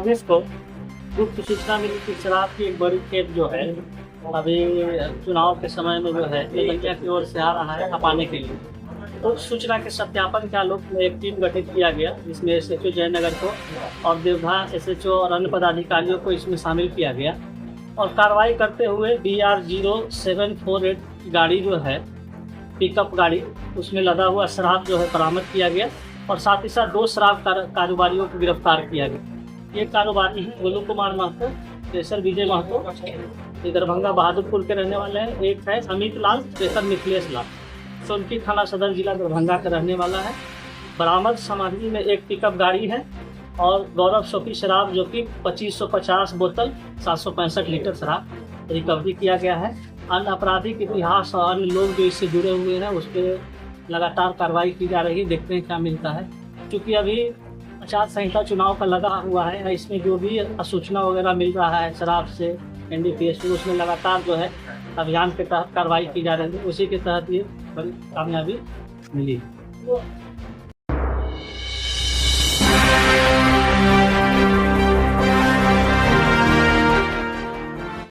Police को गुप्त सूचना मिली कि शराब की एक बड़ी खेप जो है अभी चुनाव के समय में जो है तेलंगाना की ओर से आ रहा है खपाने के लिए। तो सूचना के सत्यापन के आलोक में एक टीम गठित किया गया, जिसमें एसएचओ जयनगर को और देवधा एसएचओ और अन्य पदाधिकारियों को इसमें शामिल किया गया और कार्रवाई करते हुए BR0748 गाड़ी जो है पिकअप गाड़ी, उसमें लदा हुआ शराब जो है बरामद किया गया और साथ ही साथ 2 शराब कारोबारियों को गिरफ्तार किया गया। ये कारोबारी हैं गोलू कुमार महतो, केसर विजय महतो, ये दरभंगा बहादुरपुर के रहने वाले हैं। एक है अमित लाल, केसर मिथिलेश लाल, सोनकी थाना सदर जिला दरभंगा का रहने वाला है। बरामद सामग्री में एक पिकअप गाड़ी है और गौरव शोकी शराब जो कि 2550 बोतल 765 लीटर शराब रिकवरी किया गया है। अन्य आपराधिक इतिहास और अन्य लोग जो इससे जुड़े हुए हैं उस पर लगातार कार्रवाई की जा रही है। देखते हैं क्या मिलता है, क्योंकि अभी आचार संहिता चुनाव का लगा हुआ है। इसमें जो भी सूचना वगैरह मिल रहा है शराब से NDPS से, उसमें लगातार जो है अभियान के तहत कार्रवाई की जा रही है। उसी के तहत ये बड़ी कामयाबी मिली।